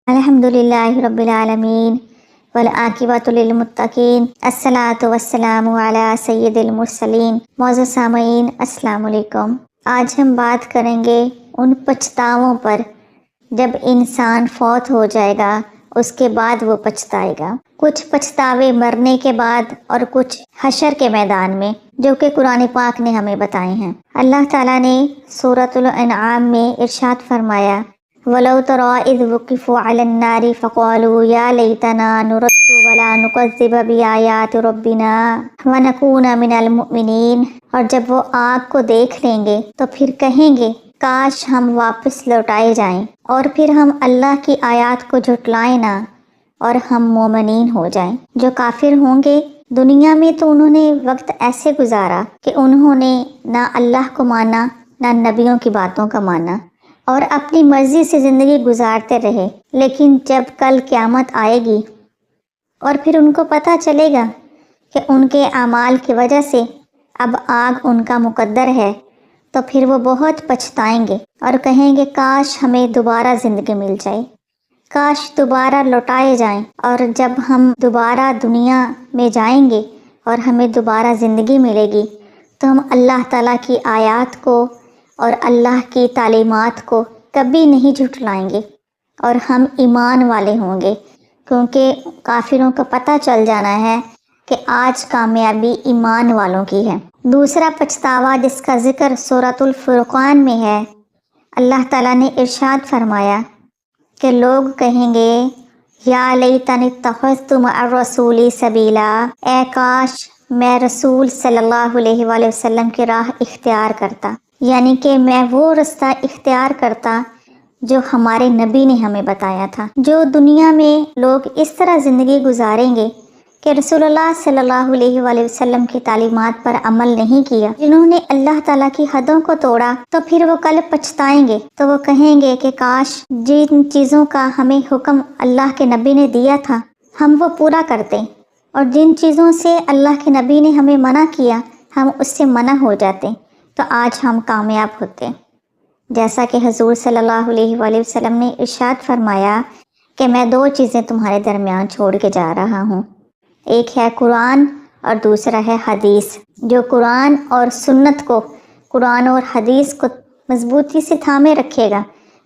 الحمدللہ رب العالمین والعاقبۃ للمتقین الصلاۃ والسلام علی سید المرسلین۔ معزز سامعین السلام علیکم۔ آج ہم بات کریں گے ان پچھتاووں پر جب انسان فوت ہو جائے گا اس کے بعد وہ پچھتائے گا۔ کچھ پچھتاوے مرنے کے بعد اور کچھ حشر کے میدان میں، جو کہ قرآن پاک نے ہمیں بتائے ہیں۔ اللہ تعالیٰ نے سورۃ الانعام میں ارشاد فرمایا، وَلَوْ تَرَىٰ إِذْ وُقِفُوا عَلَى النَّارِ فَقَالُوا يَا لَيْتَنَا نُرَدُّ وَلَا نُكَذِّبَ بِآيَاتِ رَبِّنَا وَنَكُونَ مِنَ الْمُؤْمِنِينَ۔ اور جب وہ آگ کو دیکھ لیں گے تو پھر کہیں گے کاش ہم واپس لوٹائے جائیں اور پھر ہم اللہ کی آیات کو جھٹلائیں نہ اور ہم مومنین ہو جائیں۔ جو کافر ہوں گے دنیا میں تو انہوں نے وقت ایسے گزارا کہ انہوں نے نہ اللہ کو مانا نہ نبیوں کی باتوں کا مانا اور اپنی مرضی سے زندگی گزارتے رہے، لیکن جب کل قیامت آئے گی اور پھر ان کو پتہ چلے گا کہ ان کے اعمال کی وجہ سے اب آگ ان کا مقدر ہے، تو پھر وہ بہت پچھتائیں گے اور کہیں گے کاش ہمیں دوبارہ زندگی مل جائے، کاش دوبارہ لوٹائے جائیں۔ اور جب ہم دوبارہ دنیا میں جائیں گے اور ہمیں دوبارہ زندگی ملے گی تو ہم اللہ تعالیٰ کی آیات کو اور اللہ کی تعلیمات کو کبھی نہیں جھٹلائیں گے اور ہم ایمان والے ہوں گے، کیونکہ کافروں کو پتہ چل جانا ہے کہ آج کامیابی ایمان والوں کی ہے۔ دوسرا پچھتاوا جس کا ذکر سورۃ الفرقان میں ہے، اللہ تعالیٰ نے ارشاد فرمایا کہ لوگ کہیں گے یا لیتنی اتخذت مع الرسول سبیلا، اے کاش میں رسول صلی اللہ علیہ وآلہ وسلم کی راہ اختیار کرتا، یعنی کہ میں وہ رستہ اختیار کرتا جو ہمارے نبی نے ہمیں بتایا تھا۔ جو دنیا میں لوگ اس طرح زندگی گزاریں گے کہ رسول اللہ صلی اللہ علیہ وآلہ وسلم کی تعلیمات پر عمل نہیں کیا، جنہوں نے اللہ تعالیٰ کی حدوں کو توڑا، تو پھر وہ کل پچھتائیں گے، تو وہ کہیں گے کہ کاش جن چیزوں کا ہمیں حکم اللہ کے نبی نے دیا تھا ہم وہ پورا کرتے، اور جن چیزوں سے اللہ کے نبی نے ہمیں منع کیا ہم اس سے منع ہو جاتے، تو آج ہم کامیاب ہوتے۔ جیسا کہ حضور صلی اللہ علیہ وآلہ وسلم نے ارشاد فرمایا کہ میں دو چیزیں تمہارے درمیان چھوڑ کے جا رہا ہوں، ایک ہے قرآن اور دوسرا ہے حدیث۔ جو قرآن اور سنت کو، قرآن اور حدیث کو مضبوطی سے تھامے رکھے گا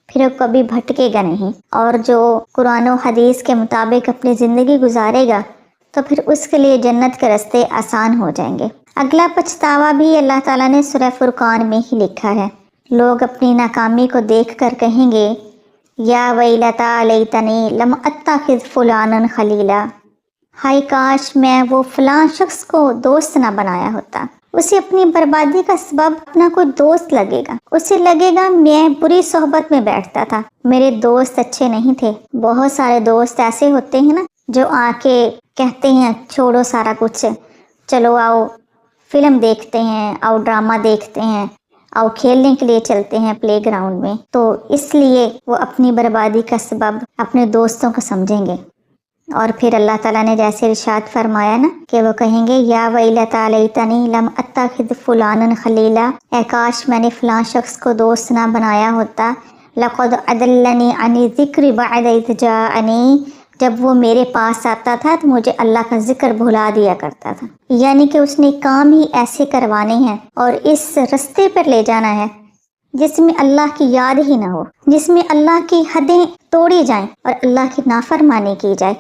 پھر وہ کبھی بھٹکے گا نہیں، اور جو قرآن و حدیث کے مطابق اپنی زندگی گزارے گا تو پھر اس کے لیے جنت کے راستے آسان ہو جائیں گے۔ اگلا پچھتاوا بھی اللہ تعالیٰ نے سورہ فرقان میں ہی لکھا ہے۔ لوگ اپنی ناکامی کو دیکھ کر کہیں گے یا ویلتا لیتنی لم اتخذ فلانا خلیلا، ہائے کاش میں وہ فلاں شخص کو دوست نہ بنایا ہوتا۔ اسے اپنی بربادی کا سبب اپنا کوئی دوست لگے گا، اسے لگے گا میں بری صحبت میں بیٹھتا تھا، میرے دوست اچھے نہیں تھے۔ بہت سارے دوست ایسے ہوتے ہیں نا جو آ کے کہتے ہیں چھوڑو سارا کچھ، چلو آؤ فلم دیکھتے ہیں، آؤ ڈرامہ دیکھتے ہیں، آؤ کھیلنے کے لیے چلتے ہیں پلے گراؤنڈ میں، تو اس لیے وہ اپنی بربادی کا سبب اپنے دوستوں کو سمجھیں گے۔ اور پھر اللہ تعالیٰ نے جیسے ارشاد فرمایا نا کہ وہ کہیں گے یا ویلتا لیتنی لم اتخذ فلانا خلیلا، اے کاش میں نے فلاں شخص کو دوست نہ بنایا ہوتا، لقد اضلنی عن الذکر بعد اذ جاءنی، جب وہ میرے پاس آتا تھا تو مجھے اللہ کا ذکر بھلا دیا کرتا تھا۔ یعنی کہ اس نے کام ہی ایسے کروانے ہیں اور اس رستے پر لے جانا ہے جس میں اللہ کی یاد ہی نہ ہو، جس میں اللہ کی حدیں توڑی جائیں اور اللہ کی نافرمانی کی جائے،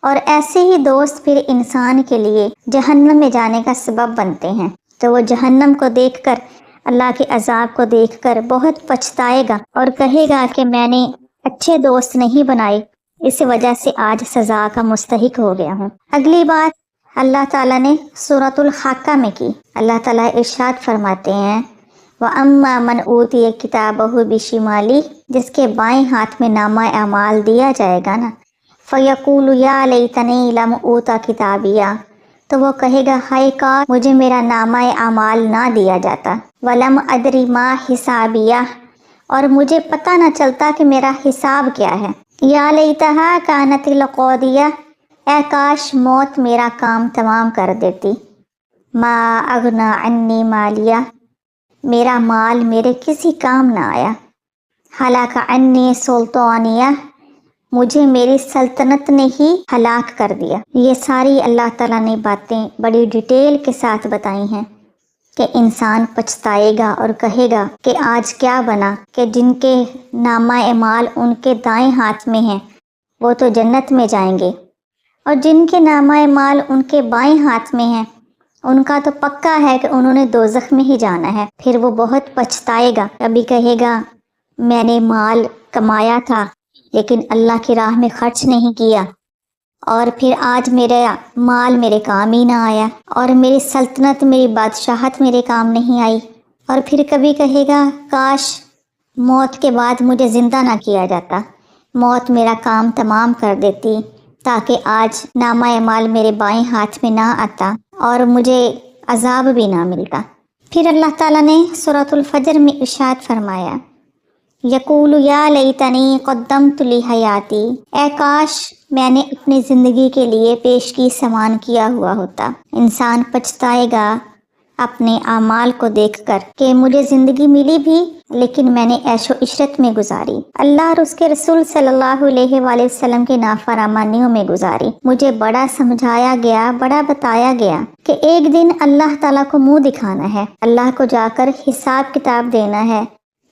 اور ایسے ہی دوست پھر انسان کے لیے جہنم میں جانے کا سبب بنتے ہیں۔ تو وہ جہنم کو دیکھ کر، اللہ کے عذاب کو دیکھ کر بہت پچھتائے گا اور کہے گا کہ میں نے اچھے دوست نہیں بنائے، اس وجہ سے آج سزا کا مستحق ہو گیا ہوں۔ اگلی بات اللہ تعالیٰ نے سورۃ الحاقہ میں کی۔ اللہ تعالیٰ ارشاد فرماتے ہیں وَأَمَّا مَنْ أُوتِيَ كِتَابَهُ بِشِمَالِهِ، جس کے بائیں ہاتھ میں نامہ اعمال دیا جائے گا نا، فَيَقُولُ يَا لَيْتَنِي لَمْ أُوتَ كِتَابِيَهْ، تو وہ کہے گا ہائے کاش مجھے میرا نامہ اعمال نہ دیا جاتا، وَلَمْ أَدْرِ مَا حِسَابِيَهْ، اور مجھے پتہ نہ چلتا کہ میرا حساب کیا ہے، یا لیتہا کانت القاضیہ، اے کاش موت میرا کام تمام کر دیتی، ما اغنی عنی مالیہ، میرا مال میرے کسی کام نہ آیا، ہلاک عنی سلطانیہ، مجھے میری سلطنت نے ہی ہلاک کر دیا۔ یہ ساری اللہ تعالیٰ نے باتیں بڑی ڈیٹیل کے ساتھ بتائی ہیں کہ انسان پچھتائے گا اور کہے گا کہ آج کیا بنا کہ جن کے نامہ اعمال ان کے دائیں ہاتھ میں ہیں وہ تو جنت میں جائیں گے، اور جن کے نامہ اعمال ان کے بائیں ہاتھ میں ہیں ان کا تو پکا ہے کہ انہوں نے دوزخ میں ہی جانا ہے۔ پھر وہ بہت پچھتائے گا، کبھی کہے گا میں نے مال کمایا تھا لیکن اللہ کی راہ میں خرچ نہیں کیا، اور پھر آج میرا مال میرے کام ہی نہ آیا، اور میری سلطنت میری بادشاہت میرے کام نہیں آئی۔ اور پھر کبھی کہے گا کاش موت کے بعد مجھے زندہ نہ کیا جاتا، موت میرا کام تمام کر دیتی تاکہ آج نامہ اعمال میرے بائیں ہاتھ میں نہ آتا اور مجھے عذاب بھی نہ ملتا۔ پھر اللہ تعالیٰ نے سورۃ الفجر میں ارشاد فرمایا یقول یا لیتنی قدمت لحیاتی، اے کاش میں نے اپنی زندگی کے لیے پیشگی سامان کیا ہوا ہوتا۔ انسان پچھتائے گا اپنے اعمال کو دیکھ کر کہ مجھے زندگی ملی بھی لیکن میں نے عیش و عشرت میں گزاری، اللہ اور اس کے رسول صلی اللہ علیہ وآلہ وسلم کی نافرمانیوں میں گزاری۔ مجھے بڑا سمجھایا گیا، بڑا بتایا گیا کہ ایک دن اللہ تعالیٰ کو منہ دکھانا ہے، اللہ کو جا کر حساب کتاب دینا ہے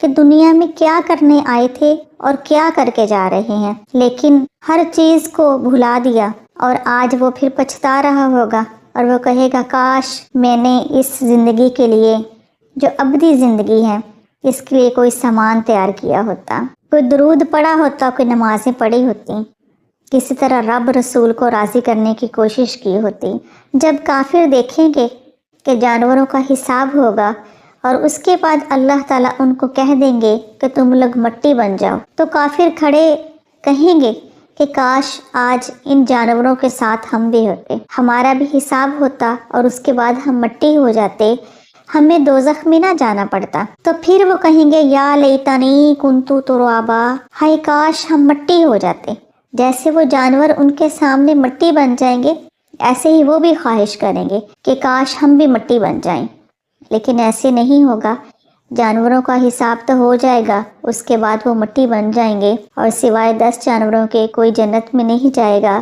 کہ دنیا میں کیا کرنے آئے تھے اور کیا کر کے جا رہے ہیں، لیکن ہر چیز کو بھلا دیا اور آج وہ پھر پچھتا رہا ہوگا اور وہ کہے گا کاش میں نے اس زندگی کے لیے جو ابدی زندگی ہے اس کے لیے کوئی سامان تیار کیا ہوتا، کوئی درود پڑھا ہوتا، کوئی نمازیں پڑھی ہوتی، کسی طرح رب رسول کو راضی کرنے کی کوشش کی ہوتی۔ جب کافر دیکھیں گے کہ جانوروں کا حساب ہوگا اور اس کے بعد اللہ تعالیٰ ان کو کہہ دیں گے کہ تم لوگ مٹی بن جاؤ، تو کافر کھڑے کہیں گے کہ کاش آج ان جانوروں کے ساتھ ہم بھی ہوتے، ہمارا بھی حساب ہوتا اور اس کے بعد ہم مٹی ہو جاتے، ہمیں دوزخ میں نہ جانا پڑتا۔ تو پھر وہ کہیں گے یا لیتنی کنت ترابا، ہائے کاش ہم مٹی ہو جاتے۔ جیسے وہ جانور ان کے سامنے مٹی بن جائیں گے ایسے ہی وہ بھی خواہش کریں گے کہ کاش ہم بھی مٹی بن جائیں، لیکن ایسے نہیں ہوگا۔ جانوروں کا حساب تو ہو جائے گا، اس کے بعد وہ مٹی بن جائیں گے، اور سوائے 10 جانوروں کے کوئی جنت میں نہیں جائے گا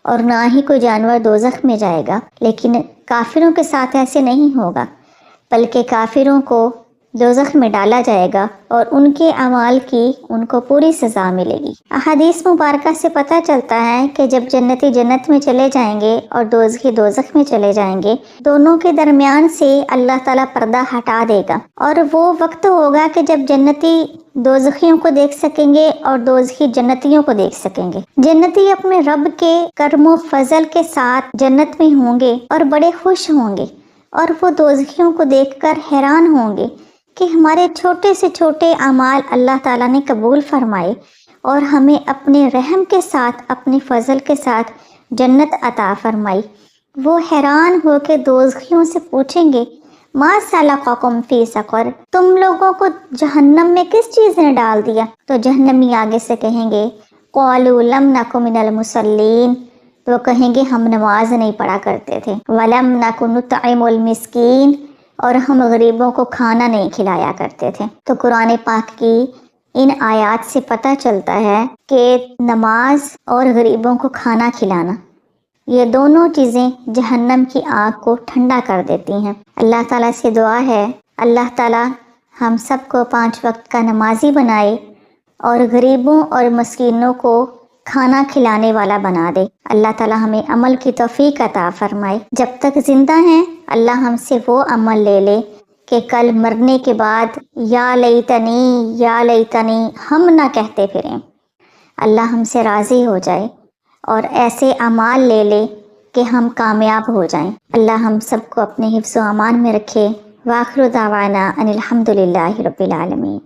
اور نہ ہی کوئی جانور دوزخ میں جائے گا۔ لیکن کافروں کے ساتھ ایسے نہیں ہوگا، بلکہ کافروں کو دوزخ میں ڈالا جائے گا اور ان کے اعمال کی ان کو پوری سزا ملے گی۔ احادیث مبارکہ سے پتہ چلتا ہے کہ جب جنتی جنت میں چلے جائیں گے اور دوزخی دوزخ میں چلے جائیں گے، دونوں کے درمیان سے اللہ تعالیٰ پردہ ہٹا دے گا، اور وہ وقت ہوگا کہ جب جنتی دوزخیوں کو دیکھ سکیں گے اور دوزخی جنتیوں کو دیکھ سکیں گے۔ جنتی اپنے رب کے کرم و فضل کے ساتھ جنت میں ہوں گے اور بڑے خوش ہوں گے، اور وہ دوزخیوں کو دیکھ کر حیران ہوں گے کہ ہمارے چھوٹے سے چھوٹے اعمال اللہ تعالیٰ نے قبول فرمائے اور ہمیں اپنے رحم کے ساتھ اپنے فضل کے ساتھ جنت عطا فرمائی۔ وہ حیران ہو کے دوزخیوں سے پوچھیں گے ما سلککم فی سقر، تم لوگوں کو جہنم میں کس چیز نے ڈال دیا؟ تو جہنمی آگے سے کہیں گے قالوا لم نک من المصلین، تو کہیں گے ہم نماز نہیں پڑھا کرتے تھے، ولم نک نطعم المسکین، اور ہم غریبوں کو کھانا نہیں کھلایا کرتے تھے۔ تو قرآن پاک کی ان آیات سے پتہ چلتا ہے کہ نماز اور غریبوں کو کھانا کھلانا، یہ دونوں چیزیں جہنم کی آگ کو ٹھنڈا کر دیتی ہیں۔ اللہ تعالیٰ سے دعا ہے اللہ تعالیٰ ہم سب کو 5 وقت کا نمازی بنائے اور غریبوں اور مسکینوں کو کھانا کھلانے والا بنا دے۔ اللہ تعالیٰ ہمیں عمل کی توفیق عطا فرمائے۔ جب تک زندہ ہیں اللہ ہم سے وہ عمل لے لے کہ کل مرنے کے بعد یا لیتنی ہم نہ کہتے پھریں، اللہ ہم سے راضی ہو جائے اور ایسے اعمال لے لے کہ ہم کامیاب ہو جائیں۔ اللہ ہم سب کو اپنے حفظ و امان میں رکھے۔ وآخر دعوانا ان الحمد للہ رب العالمین۔